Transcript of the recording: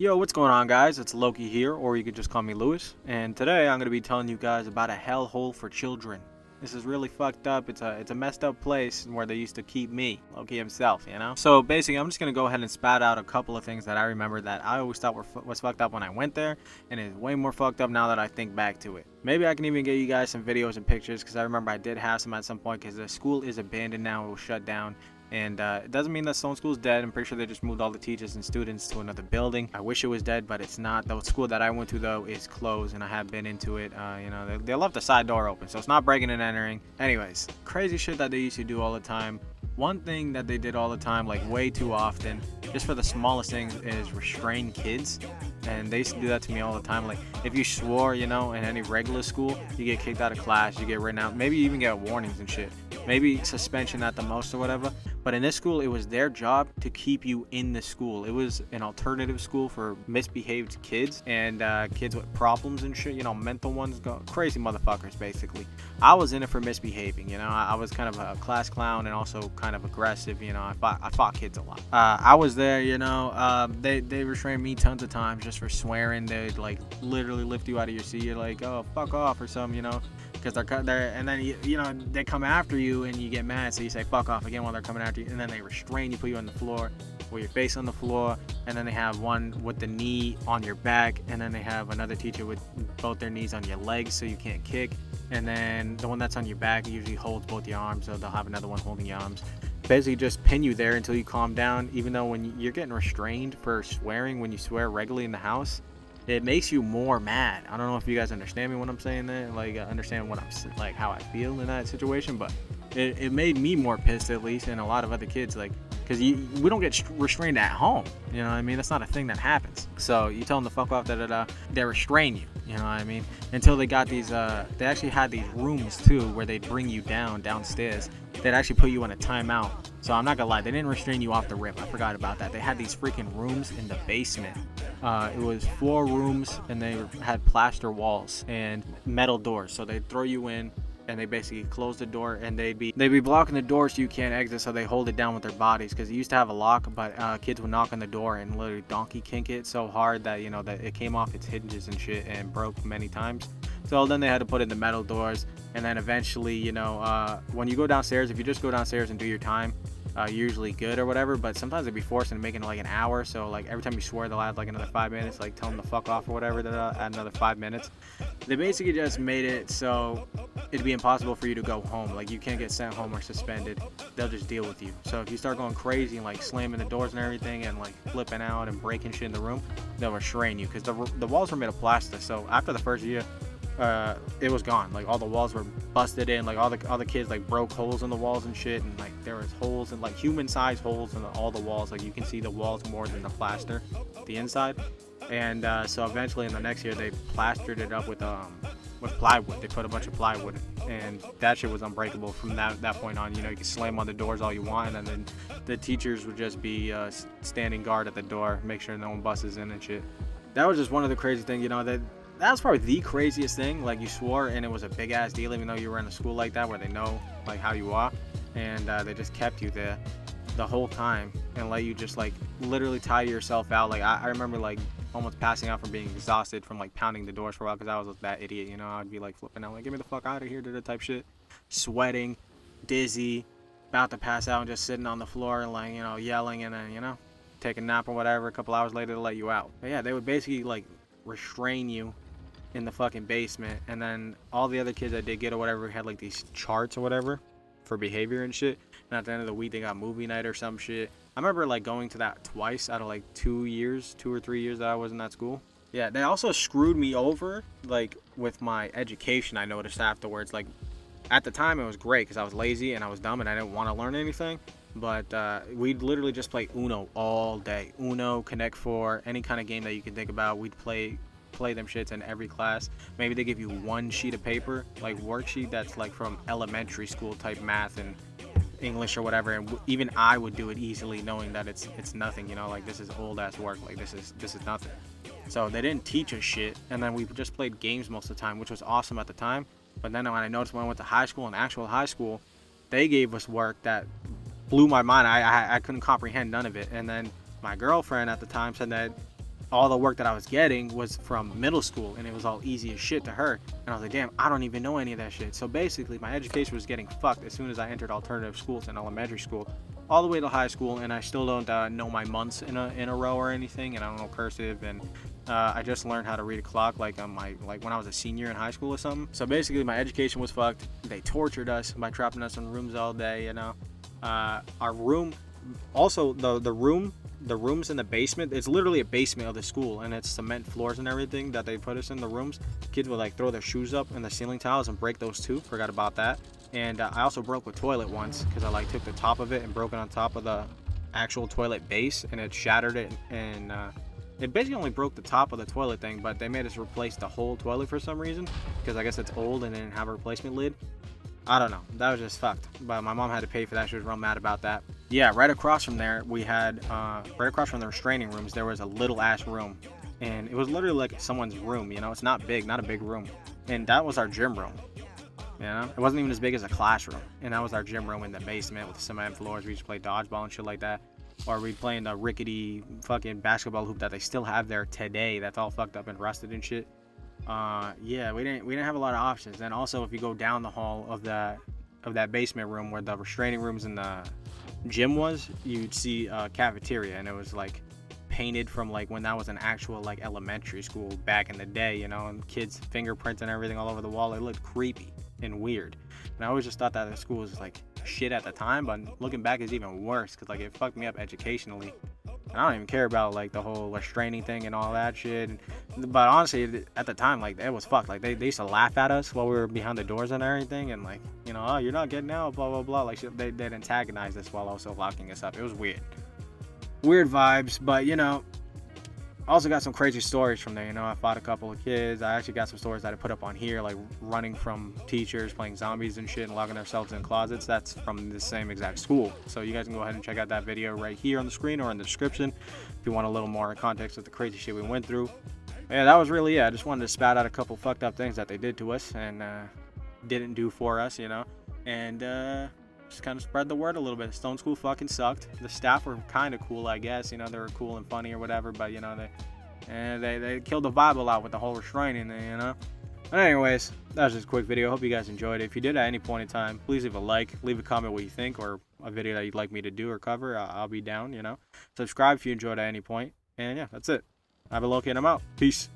Yo, what's going on, guys? It's Lowqy here, or you could just call me Lewis. And today I'm going to be telling you guys about a hellhole for children. This is really fucked up. It's a messed up place where they used to keep me, Lowqy himself, you know? So basically, I'm just going to go ahead and spat out a couple of things that I remember that I always thought was fucked up when I went there, and it's way more fucked up now that I think back to it. Maybe I can even get you guys some videos and pictures, because I remember I did have some at some point, because the school is abandoned now. It was shut down. And it doesn't mean that Stone School's dead. I'm pretty sure they just moved all the teachers and students to another building. I wish it was dead, but it's not. The school that I went to, though, is closed, and I have been into it. They left the side door open, so it's not breaking and entering. Anyways, crazy shit that they used to do all the time. One thing that they did all the time, like way too often, just for the smallest things, is restrain kids. And they used to do that to me all the time. Like, if you swore, in any regular school, you get kicked out of class, you get written out, maybe you even get warnings and shit. Maybe suspension at the most or whatever. But in this school, it was their job to keep you in the school. It was an alternative school for misbehaved kids and kids with problems and shit, mental ones, crazy motherfuckers, basically. I was in it for misbehaving, I was kind of a class clown and also kind of aggressive, I fought kids a lot. I was there, they restrained me tons of times just for swearing. They'd like literally lift you out of your seat. You're like, oh, fuck off or something, because they're and then they come after you and you get mad, so you say fuck off again while they're coming after you, and then they restrain you, put you on the floor with your face on the floor, and then they have one with the knee on your back, and then they have another teacher with both their knees on your legs so you can't kick, and then the one that's on your back usually holds both your arms, so they'll have another one holding your arms. Basically just pin you there until you calm down, even though when you're getting restrained for swearing, when you swear regularly in the house, it makes you more mad. I don't know if you guys understand me when I'm saying that, understand what I'm like, how I feel in that situation, but it made me more pissed, at least, and a lot of other kids, because we don't get restrained at home, you know what I mean? That's not a thing that happens. So you tell them to fuck off, they restrain you, you know what I mean? Until they got these, they actually had these rooms too, where they'd bring you downstairs. They'd actually put you in a timeout. So I'm not gonna lie, they didn't restrain you off the rip. I forgot about that. They had these freaking rooms in the basement. It was 4 rooms, and they had plaster walls and metal doors. So they'd throw you in, and they basically close the door, and they'd be blocking the door so you can't exit. So they hold it down with their bodies, because it used to have a lock, but kids would knock on the door and literally donkey kink it so hard that that it came off its hinges and shit and broke many times. So then they had to put in the metal doors, and then eventually, when you go downstairs, if you just go downstairs and do your time, usually good or whatever, but sometimes they'd be forced into making it like an hour. So like every time you swear, they'll add like another 5 minutes, like tell them to fuck off or whatever, they'll add another 5 minutes. They basically just made it so it'd be impossible for you to go home. Like, you can't get sent home or suspended. They'll just deal with you. So if you start going crazy and like slamming the doors and everything and like flipping out and breaking shit in the room, they'll restrain you, because the walls were made of plastic. So after the first year, it was gone. Like, all the walls were busted in. Like, all the kids like broke holes in the walls and shit, and like there was holes and like human-sized holes in all the walls. Like, you can see the walls more than the plaster, the inside. And so eventually in the next year, they plastered it up with plywood. They put a bunch of plywood, and that shit was unbreakable from that point on. You can slam on the doors all you want, and then the teachers would just be standing guard at the door, make sure no one busts in and shit. That was just one of the crazy things, that was probably the craziest thing. Like, you swore, and it was a big ass deal, even though you were in a school like that where they know like how you are, and they just kept you there the whole time and let you just like literally tire yourself out. Like, I remember like almost passing out from being exhausted from like pounding the doors for a while, because I was that idiot. I'd be like flipping out, like, get me the fuck out of here, type shit, sweating, dizzy, about to pass out, and just sitting on the floor and like yelling, and then take a nap or whatever. A couple hours later to let you out. But yeah, they would basically like restrain you in the fucking basement, and then all the other kids that did get or whatever had like these charts or whatever for behavior and shit, and at the end of the week they got movie night or some shit. I remember like going to that twice out of like 2 or 3 years that I was in that school. Yeah, they also screwed me over like with my education. I noticed afterwards, like at the time it was great because I was lazy and I was dumb and I didn't want to learn anything, but we'd literally just play Uno all day. Uno, Connect Four, any kind of game that you can think about, we'd play them shits in every class. Maybe they give you one sheet of paper, like worksheet, that's like from elementary school type math and English or whatever, and even I would do it easily, knowing that it's nothing, like this is old ass work, like this is nothing. So they didn't teach us shit, and then we just played games most of the time, which was awesome at the time. But then when I noticed when I went to high school, and actual high school, they gave us work that blew my mind. I couldn't comprehend none of it. And then my girlfriend at the time said that all the work that I was getting was from middle school, and it was all easy as shit to her. And I was like, damn, I don't even know any of that shit. So basically, my education was getting fucked as soon as I entered alternative schools in elementary school, all the way to high school, and I still don't know my months in a row or anything, and I don't know cursive, and I just learned how to read a clock like when I was a senior in high school or something. So basically, my education was fucked. They tortured us by trapping us in rooms all day. Our room, also the rooms in the basement, it's literally a basement of the school, and it's cement floors and everything that they put us in the rooms. Kids would like throw their shoes up in the ceiling tiles and break those too. Forgot about that. And I also broke a toilet once because I like took the top of it and broke it on top of the actual toilet base, and it shattered it, and it basically only broke the top of the toilet thing, but they made us replace the whole toilet for some reason because I guess it's old and they didn't have a replacement lid. I don't know. That was just fucked. But my mom had to pay for that. She was real mad about that. Yeah, right across from there, we had, right across from the restraining rooms, there was a little ass room. And it was literally like someone's room, It's not big, not a big room. And that was our gym room. It wasn't even as big as a classroom. And that was our gym room in the basement with the cement floors. We used to play dodgeball and shit like that. Or we'd play in the rickety fucking basketball hoop that they still have there today. That's all fucked up and rusted and shit. Yeah, we didn't have a lot of options. And also, if you go down the hall of that basement room where the restraining rooms and the gym was, you'd see a cafeteria, and it was like painted from like when that was an actual like elementary school back in the day, and kids' fingerprints and everything all over the wall. It looked creepy and weird. And I always just thought that the school was like shit at the time, but looking back, it's even worse because like it fucked me up educationally. And I don't even care about like the whole restraining thing and all that shit. But honestly, at the time, like it was fucked. Like they used to laugh at us while we were behind the doors and everything, and like oh, you're not getting out, blah blah blah. Like they'd antagonize us while also locking us up. It was weird vibes. But I also got some crazy stories from there. I fought a couple of kids. I actually got some stories that I put up on here, like running from teachers, playing zombies and shit, and locking ourselves in closets. That's from the same exact school. So you guys can go ahead and check out that video right here on the screen or in the description if you want a little more context of the crazy shit we went through. Yeah, that was really it. I just wanted to spat out a couple fucked up things that they did to us and didn't do for us, and just kind of spread the word a little bit. Stone School fucking sucked. The staff were kind of cool, I guess. They were cool and funny or whatever, but they killed the vibe a lot with the whole restraining thing, But anyways, that was just a quick video. Hope you guys enjoyed it. If you did at any point in time, please leave a like, leave a comment what you think, or a video that you'd like me to do or cover. I'll be down, Subscribe if you enjoyed at any point. And yeah, that's it. I have a Lowqy and I'm out. Peace.